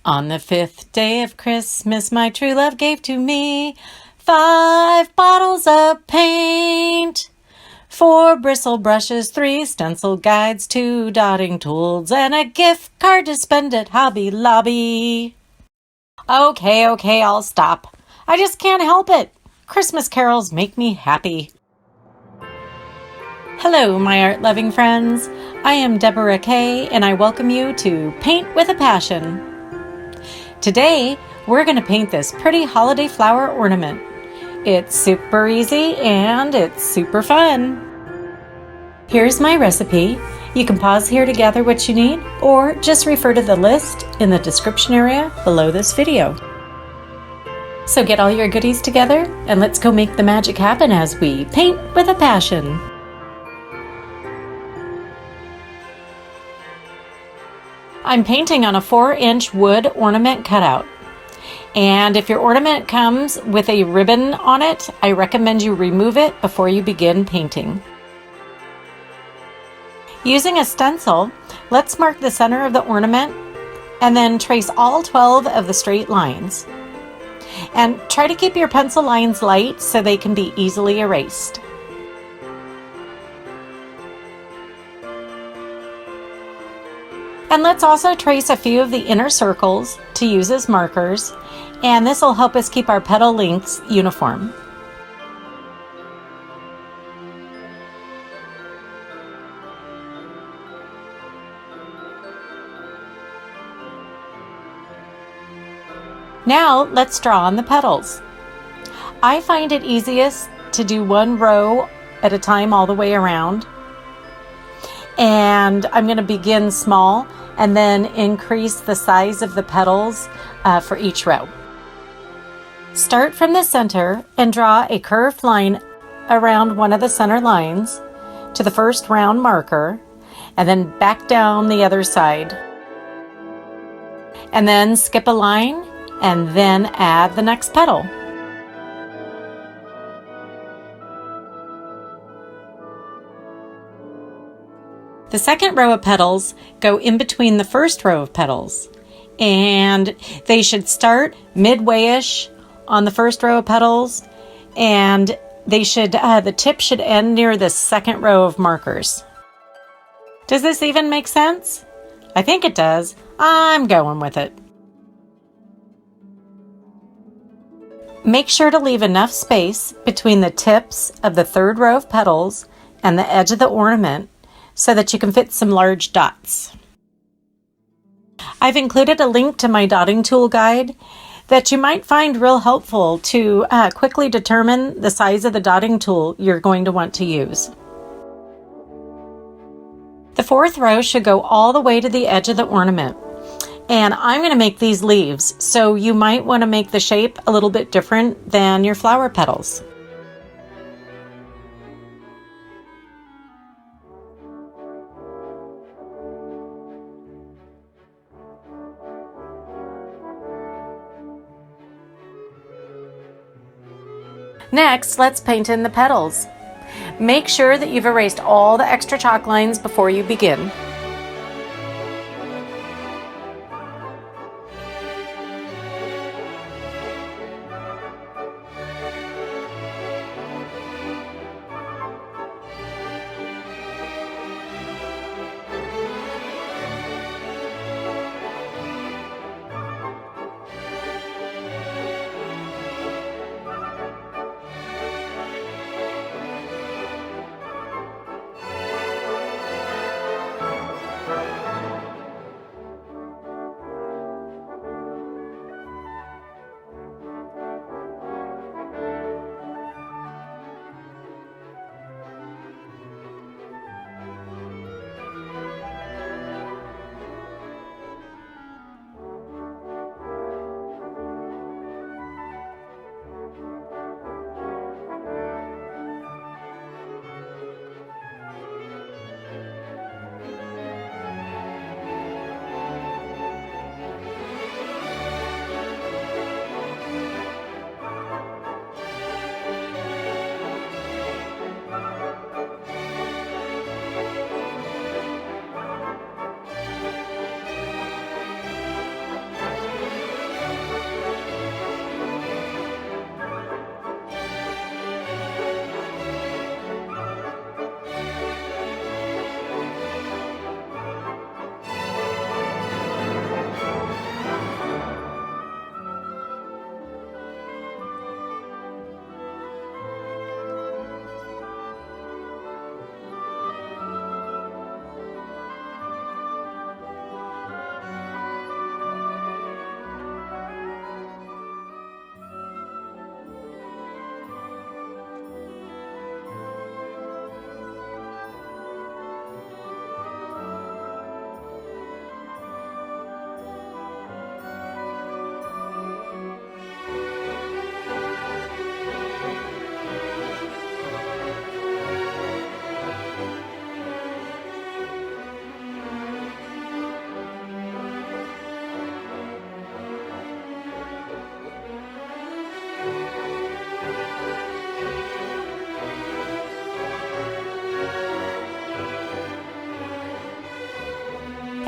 On the 5th day of Christmas, my true love gave to me 5 bottles of paint, 4 bristle brushes, 3 stencil guides, 2 dotting tools, and a gift card to spend at Hobby Lobby. Okay, I'll stop. I just can't help it. Christmas carols make me happy. Hello, my art-loving friends. I am Deborah Kaye, and I welcome you to Paint with a Passion. Today, we're going to paint this pretty holiday flower ornament. It's super easy and it's super fun. Here's my recipe. You can pause here to gather what you need, or just refer to the list in the description area below this video. So get all your goodies together and let's go make the magic happen as we paint with a passion. I'm painting on a 4-inch wood ornament cutout. And if your ornament comes with a ribbon on it, I recommend you remove it before you begin painting. Using a stencil, let's mark the center of the ornament and then trace all 12 of the straight lines. And try to keep your pencil lines light so they can be easily erased. And let's also trace a few of the inner circles to use as markers, and this will help us keep our petal lengths uniform. Now let's draw on the petals. I find it easiest to do one row at a time all the way around. And I'm going to begin small and then increase the size of the petals for each row. Start from the center and draw a curved line around one of the center lines to the first round marker, and then back down the other side. And then skip a line and then add the next petal. The second row of petals go in between the first row of petals, and they should start midway-ish on the first row of petals, and they should the tip should end near the second row of markers. Does this even make sense? I think it does. I'm going with it. Make sure to leave enough space between the tips of the third row of petals and the edge of the ornament so that you can fit some large dots. I've included a link to my dotting tool guide that you might find real helpful to quickly determine the size of the dotting tool you're going to want to use. The fourth row should go all the way to the edge of the ornament. And I'm going to make these leaves, so you might want to make the shape a little bit different than your flower petals. Next, let's paint in the petals. Make sure that you've erased all the extra chalk lines before you begin.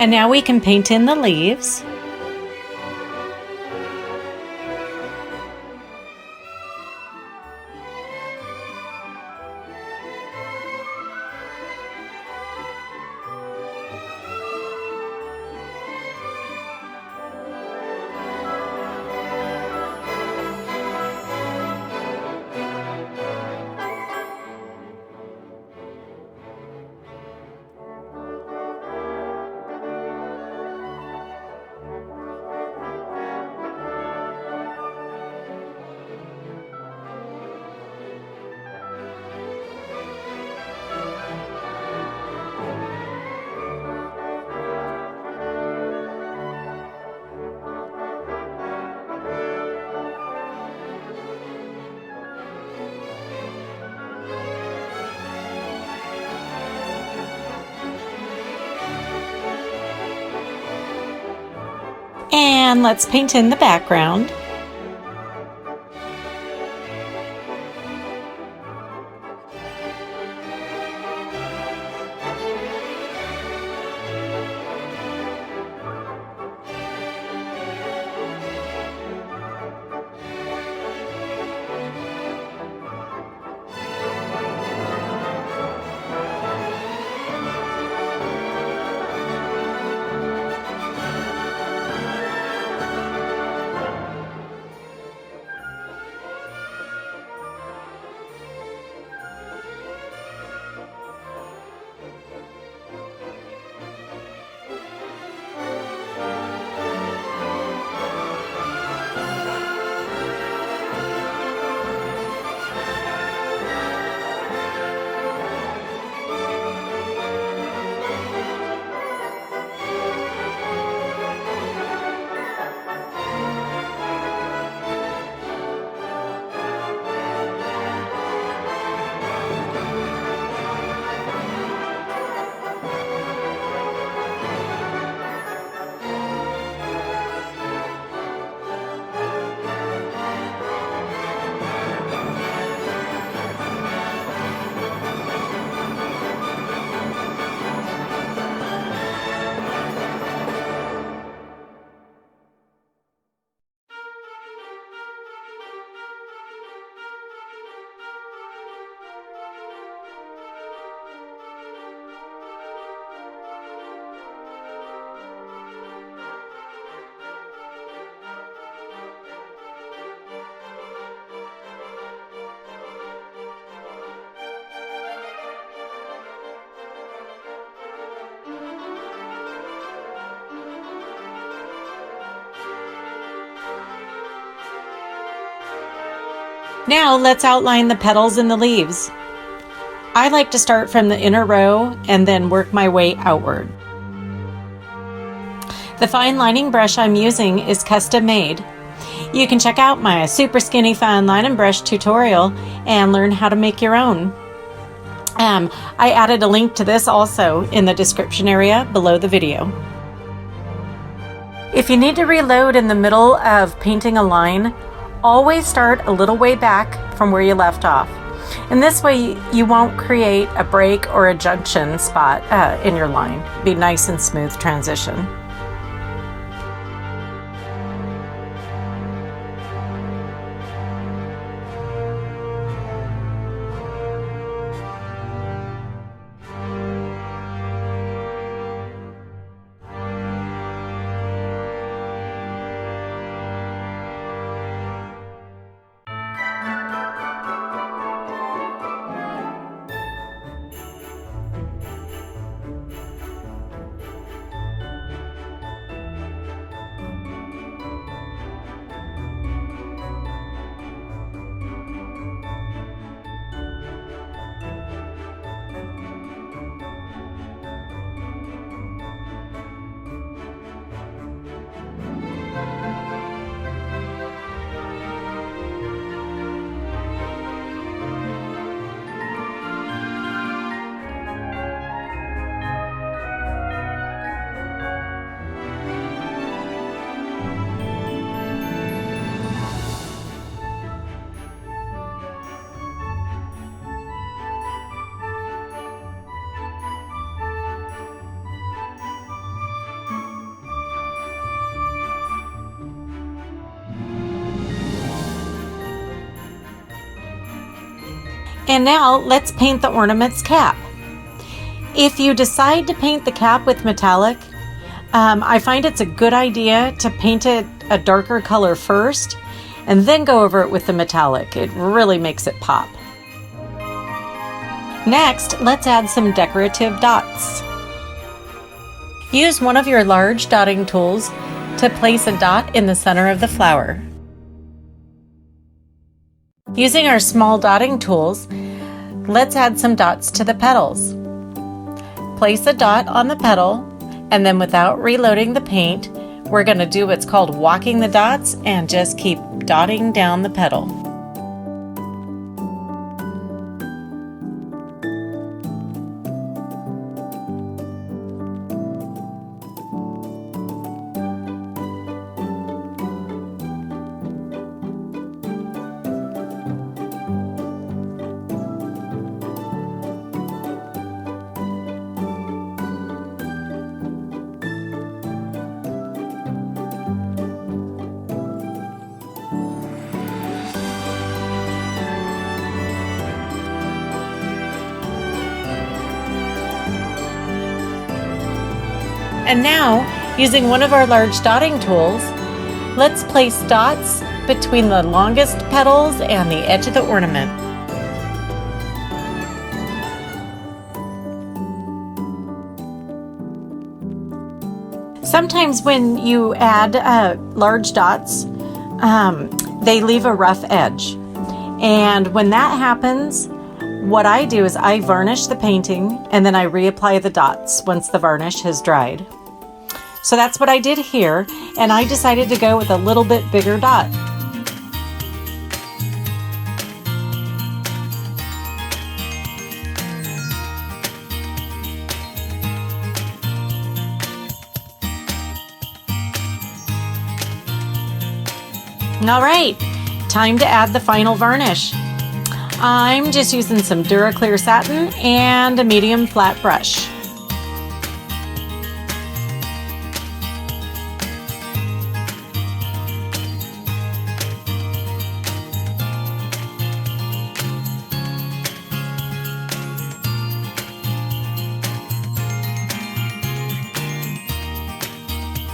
And now we can paint in the leaves. And let's paint in the background. Now let's outline the petals and the leaves. I like to start from the inner row and then work my way outward. The fine lining brush I'm using is custom made. You can check out my super skinny fine lining brush tutorial and learn how to make your own. I added a link to this also in the description area below the video. If you need to reload in the middle of painting a line, always start a little way back from where you left off. And this way you won't create a break or a junction spot in your line. Be nice and smooth transition. And now let's paint the ornament's cap. If you decide to paint the cap with metallic, I find it's a good idea to paint it a darker color first and then go over it with the metallic. It really makes it pop. Next, let's add some decorative dots. Use one of your large dotting tools to place a dot in the center of the flower. Using our small dotting tools, let's add some dots to the petals. Place a dot on the petal, and then without reloading the paint, we're going to do what's called walking the dots and just keep dotting down the petal. And now, using one of our large dotting tools, let's place dots between the longest petals and the edge of the ornament. Sometimes when you add large dots, they leave a rough edge. And when that happens, what I do is I varnish the painting and then I reapply the dots once the varnish has dried. So that's what I did here, and I decided to go with a little bit bigger dot. All right, time to add the final varnish. I'm just using some Duraclear satin and a medium flat brush.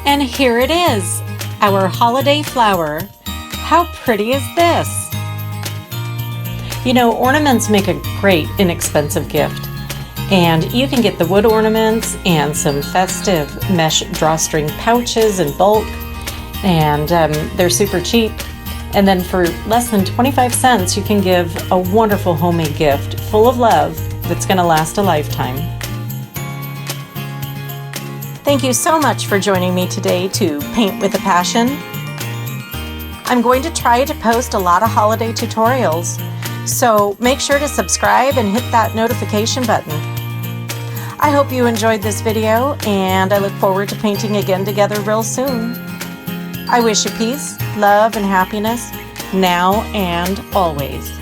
And here it is, our holiday flower. How pretty is this? You know, ornaments make a great inexpensive gift. And you can get the wood ornaments and some festive mesh drawstring pouches in bulk. And they're super cheap. And then for less than 25 cents, you can give a wonderful homemade gift full of love that's going to last a lifetime. Thank you so much for joining me today to Paint with a Passion. I'm going to try to post a lot of holiday tutorials, so make sure to subscribe and hit that notification button. I hope you enjoyed this video, and I look forward to painting again together real soon. I wish you peace, love, and happiness, now and always.